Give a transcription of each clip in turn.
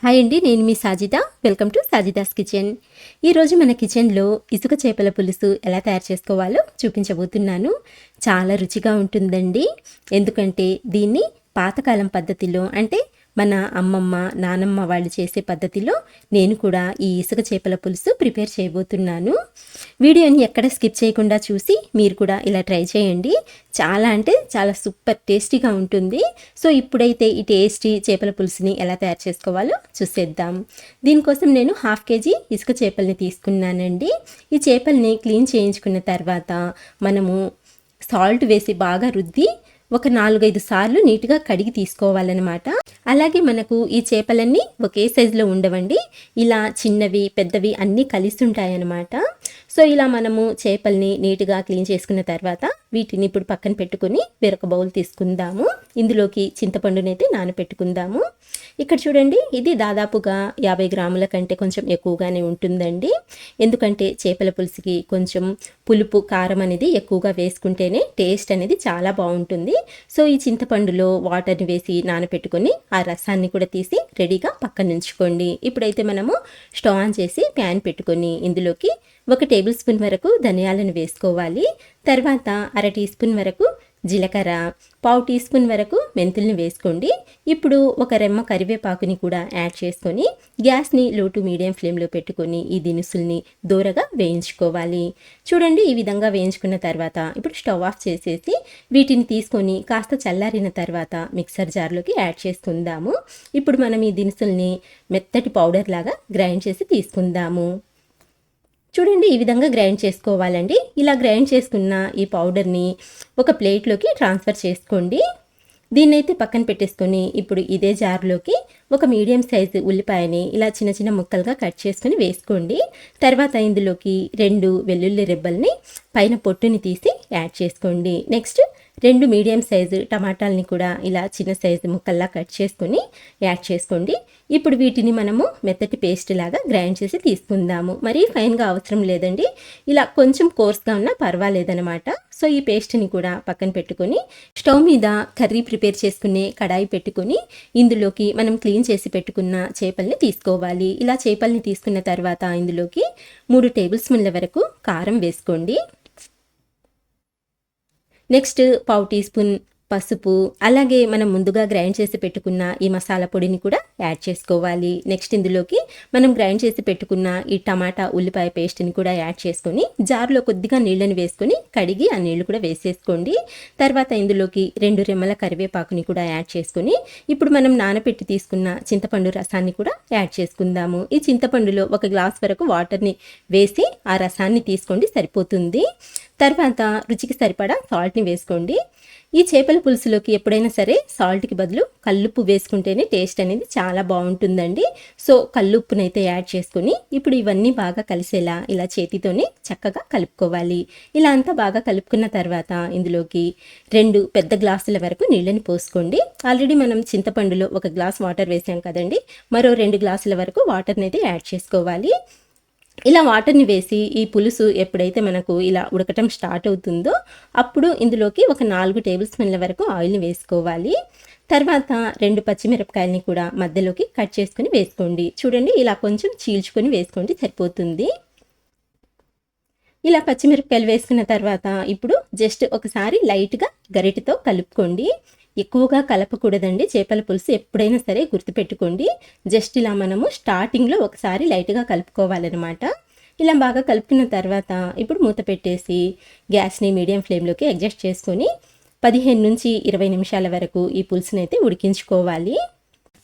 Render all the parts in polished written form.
Hi అండి, నేను మీ Sajida. Welcome to Sajida's kitchen. ఈరోజు మన కిచెన్లో ఇసుక చేపల పులుసు ఎలా తయారు చేసుకోవాలో చూపించబోతున్నాను. చాలా రుచిగా ఉంటుందండి. ఎందుకంటే దీన్ని పాతకాలం పద్ధతిలో, అంటే మన అమ్మమ్మ నానమ్మ వాళ్ళు చేసే పద్ధతిలో నేను కూడా ఈ ఇసుక చేపల పులుసు ప్రిపేర్ చేయబోతున్నాను. వీడియోని ఎక్కడ స్కిప్ చేయకుండా చూసి మీరు కూడా ఇలా ట్రై చేయండి. చాలా అంటే చాలా సూపర్ టేస్టీగా ఉంటుంది. సో ఇప్పుడైతే ఈ టేస్టీ చేపల పులుసుని ఎలా తయారు చేసుకోవాలో చూసేద్దాం. దీనికోసం నేను 1/2 kg ఇసుక చేపల్ని తీసుకున్నానండి. ఈ చేపల్ని క్లీన్ చేయించుకున్న తర్వాత మనము సాల్ట్ వేసి బాగా రుద్ది ఒక 4-5 సార్లు నీట్గా కడిగి తీసుకోవాలన్నమాట. అలాగే మనకు ఈ చేపలన్నీ ఒకే సైజులో ఉండవండి. ఇలా చిన్నవి పెద్దవి అన్నీ కలిసి ఉంటాయన్నమాట. సో ఇలా మనము చేపల్ని నీట్గా క్లీన్ చేసుకున్న తర్వాత వీటిని ఇప్పుడు పక్కన పెట్టుకుని వేరొక బౌల్ తీసుకుందాము. ఇందులోకి చింతపండునైతే నానపెట్టుకుందాము. ఇక్కడ చూడండి, ఇది దాదాపుగా 50 గ్రాముల కంటే కొంచెం ఎక్కువగానే ఉంటుందండి. ఎందుకంటే చేపల పులుసుకి కొంచెం పులుపు కారం అనేది ఎక్కువగా వేసుకుంటేనే టేస్ట్ అనేది చాలా బాగుంటుంది. సో ఈ చింతపండులో వాటర్ని వేసి నానపెట్టుకొని ఆ రసాన్ని కూడా తీసి రెడీగా పక్కన ఉంచుకోండి. ఇప్పుడైతే మనము స్టవ్ ఆన్ చేసి ప్యాన్ పెట్టుకొని ఇందులోకి 1 టేబుల్ స్పూన్ వరకు ధనియాలను వేసుకోవాలి. తర్వాత 1/2 టీ స్పూన్ వరకు జీలకర్ర, 1/4 టీ స్పూన్ వరకు మెంతుల్ని వేసుకోండి. ఇప్పుడు ఒక రెమ్మ కరివేపాకుని కూడా యాడ్ చేసుకొని గ్యాస్ని లో టు మీడియం ఫ్లేమ్లో పెట్టుకొని ఈ దినుసుల్ని దూరగా వేయించుకోవాలి. చూడండి, ఈ విధంగా వేయించుకున్న తర్వాత ఇప్పుడు స్టవ్ ఆఫ్ చేసేసి వీటిని తీసుకొని కాస్త చల్లారిన తర్వాత మిక్సర్ జార్లోకి యాడ్ చేసుకుందాము. ఇప్పుడు మనం ఈ దినుసుల్ని మెత్తటి పౌడర్ లాగా గ్రైండ్ చేసి తీసుకుందాము. చూడండి, ఈ విధంగా గ్రైండ్ చేసుకోవాలండి. ఇలా గ్రైండ్ చేసుకున్న ఈ పౌడర్ని ఒక ప్లేట్లోకి ట్రాన్స్ఫర్ చేసుకోండి. దీన్నైతే పక్కన పెట్టేసుకొని ఇప్పుడు ఇదే జార్లోకి ఒక మీడియం సైజు ఉల్లిపాయని ఇలా చిన్న చిన్న ముక్కలుగా కట్ చేసుకొని వేసుకోండి. తర్వాత ఇందులోకి 2 వెల్లుల్లి రెబ్బల్ని పైన పొట్టుని తీసి యాడ్ చేసుకోండి. నెక్స్ట్ 2 మీడియం సైజు టమాటాలని కూడా ఇలా చిన్న సైజు ముక్కల్లా కట్ చేసుకొని యాడ్ చేసుకోండి. ఇప్పుడు వీటిని మనము మెత్తటి పేస్ట్ లాగా గ్రైండ్ చేసి తీసుకుందాము. మరీ ఫైన్గా అవసరం లేదండి, ఇలా కొంచెం కోర్స్గా ఉన్నా పర్వాలేదన్నమాట. సో ఈ పేస్ట్ని కూడా పక్కన పెట్టుకొని స్టవ్ మీద కర్రీ ప్రిపేర్ చేసుకునే కడాయి పెట్టుకొని ఇందులోకి మనం క్లీన్ చేసి పెట్టుకున్న చేపల్ని తీసుకోవాలి. ఇలా చేపల్ని తీసుకున్న తర్వాత ఇందులోకి 3 టేబుల్ స్పూన్ల వరకు కారం వేసుకోండి. నెక్స్ట్ 1/4 టీ స్పూన్ పసుపు, అలాగే మనం ముందుగా గ్రైండ్ చేసి పెట్టుకున్న ఈ మసాలా పొడిని కూడా యాడ్ చేసుకోవాలి. నెక్స్ట్ ఇందులోకి మనం గ్రైండ్ చేసి పెట్టుకున్న ఈ టమాటా ఉల్లిపాయ పేస్ట్ని కూడా యాడ్ చేసుకొని జార్లో కొద్దిగా నీళ్ళని వేసుకొని కడిగి ఆ నీళ్లు కూడా వేసేసుకోండి. తర్వాత ఇందులోకి 2 రెమ్మల కరివేపాకుని కూడా యాడ్ చేసుకొని ఇప్పుడు మనం నానబెట్టి తీసుకున్న చింతపండు రసాన్ని కూడా యాడ్ చేసుకుందాము. ఈ చింతపండులో 1 గ్లాస్ వరకు వాటర్ని వేసి ఆ రసాన్ని తీసుకోండి, సరిపోతుంది. తర్వాత రుచికి సరిపడా సాల్ట్ని వేసుకోండి. ఈ చేపల పులుసులోకి ఎప్పుడైనా సరే సాల్ట్కి బదులు కల్లుప్పు వేసుకుంటేనే టేస్ట్ అనేది చాలా బాగుంటుందండి. సో కల్లుప్పునైతే యాడ్ చేసుకొని ఇప్పుడు ఇవన్నీ బాగా కలిసేలా ఇలా చేతితోనే చక్కగా కలుపుకోవాలి. ఇలా అంతా బాగా కలుపుకున్న తర్వాత ఇందులోకి 2 పెద్ద గ్లాసుల వరకు నీళ్ళని పోసుకోండి. ఆల్రెడీ మనం చింతపండులో 1 గ్లాస్ వాటర్ వేసాం కదండి, మరో 2 గ్లాసుల వరకు వాటర్ని అయితే యాడ్ చేసుకోవాలి. ఇలా వాటర్ని వేసి ఈ పులుసు ఎప్పుడైతే మనకు ఇలా ఉడకటం స్టార్ట్ అవుతుందో అప్పుడు ఇందులోకి ఒక 4 టేబుల్ స్పూన్ల వరకు ఆయిల్ని వేసుకోవాలి. తర్వాత 2 పచ్చిమిరపకాయలని కూడా మధ్యలోకి కట్ చేసుకుని వేసుకోండి. చూడండి, ఇలా కొంచెం చీల్చుకొని వేసుకోండి, సరిపోతుంది. ఇలా పచ్చిమిరపకాయలు వేసుకున్న తర్వాత ఇప్పుడు జస్ట్ ఒకసారి లైట్గా గరిటెతో కలుపుకోండి. ఎక్కువగా కలపకూడదండి, చేపల పులుసు ఎప్పుడైనా సరే గుర్తుపెట్టుకోండి. జస్ట్ ఇలా మనము స్టార్టింగ్లో ఒకసారి లైట్గా కలుపుకోవాలన్నమాట. ఇలా బాగా కలుపుకున్న తర్వాత ఇప్పుడు మూత పెట్టేసి గ్యాస్ని మీడియం ఫ్లేమ్లోకి అడ్జస్ట్ చేసుకొని 15 నుంచి 20 నిమిషాల వరకు ఈ పులుసుని అయితే ఉడికించుకోవాలి.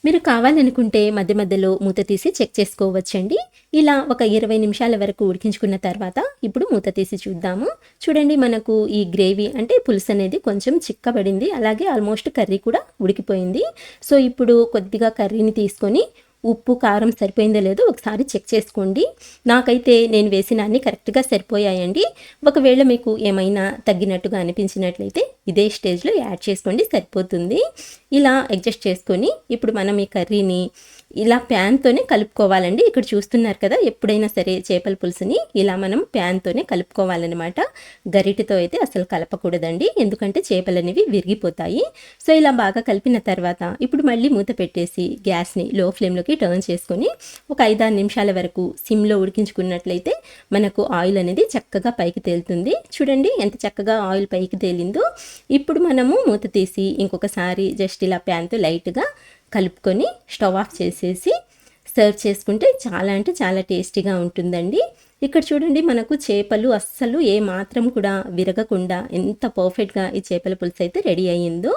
మీరు కావాలనుకుంటే మధ్య మధ్యలో మూత తీసి చెక్ చేసుకోవచ్చండి. ఇలా ఒక 20 నిమిషాల వరకు ఉడికించుకున్న తర్వాత ఇప్పుడు మూత తీసి చూద్దాము. చూడండి, మనకు ఈ గ్రేవీ అంటే పులుసు అనేది కొంచెం చిక్కబడింది, అలాగే ఆల్మోస్ట్ కర్రీ కూడా ఉడికిపోయింది. సో ఇప్పుడు కొద్దిగా కర్రీని తీసుకొని ఉప్పు కారం సరిపోయిందో లేదో ఒకసారి చెక్ చేసుకోండి. నాకైతే నేను వేసిన అన్ని కరెక్ట్గా సరిపోయాయండి. ఒకవేళ మీకు ఏమైనా తగ్గినట్టుగా అనిపించినట్లయితే ఇదే స్టేజ్లో యాడ్ చేసుకోండి, సరిపోతుంది. ఇలా అడ్జస్ట్ చేసుకొని ఇప్పుడు మనం ఈ కర్రీని ఇలా ప్యాన్తోనే కలుపుకోవాలండి. ఇక్కడ చూస్తున్నారు కదా, ఎప్పుడైనా సరే చేపల పులుసుని ఇలా మనం ప్యాన్తోనే కలుపుకోవాలన్నమాట. గరిటెతో అయితే అసలు కలపకూడదండి, ఎందుకంటే చేపలు అనేవి విరిగిపోతాయి. సో ఇలా బాగా కలిపిన తర్వాత ఇప్పుడు మళ్ళీ మూత పెట్టేసి గ్యాస్ని లో ఫ్లేమ్లోకి టర్న్ చేసుకొని ఒక 5-6 నిమిషాల వరకు సిమ్లో ఉడికించుకున్నట్లయితే మనకు ఆయిల్ అనేది చక్కగా పైకి తేలుతుంది. చూడండి ఎంత చక్కగా ఆయిల్ పైకి తేలిందో. ఇప్పుడు మనము మూత తీసి ఇంకొకసారి జస్ట్ ఇలా ప్యాన్తో లైట్గా కలుపుకొని స్టవ్ ఆఫ్ చేసేసి సర్వ్ చేసుకుంటే చాలా అంటే చాలా టేస్టీగా ఉంటుందండి. ఇక్కడ చూడండి, మనకు చేపలు అస్సలు ఏ మాత్రం కూడా విరగకుండా ఎంత పర్ఫెక్ట్గా ఈ చేపల పులుసు అయితే రెడీ అయ్యిందో.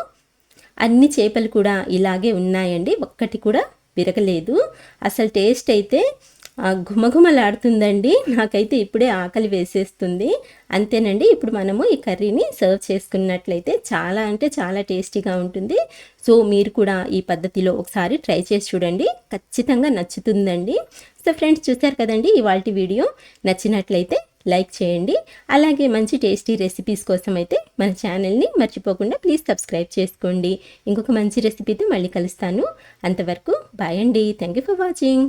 అన్ని చేపలు కూడా ఇలాగే ఉన్నాయండి, ఒక్కటి కూడా విరగలేదు. అసలు టేస్ట్ అయితే ఘుమఘుమలాడుతుందండి. నాకైతే ఇప్పుడే ఆకలి వేసేస్తుంది. అంతేనండి, ఇప్పుడు మనము ఈ కర్రీని సర్వ్ చేసుకున్నట్లయితే చాలా అంటే చాలా టేస్టీగా ఉంటుంది. సో మీరు కూడా ఈ పద్ధతిలో ఒకసారి ట్రై చేసి చూడండి, ఖచ్చితంగా నచ్చుతుందండి. సో ఫ్రెండ్స్, చూశారు కదండి ఇవాల్టి వీడియో. నచ్చినట్లయితే లైక్ చేయండి. అలాగే మంచి టేస్టీ రెసిపీస్ కోసం అయితే మన ఛానల్ని మర్చిపోకుండా ప్లీజ్ సబ్స్క్రైబ్ చేసుకోండి. ఇంకొక మంచి రెసిపీతో మళ్ళీ కలుస్తాను. అంతవరకు బాయ్ అండి. Thank you for watching.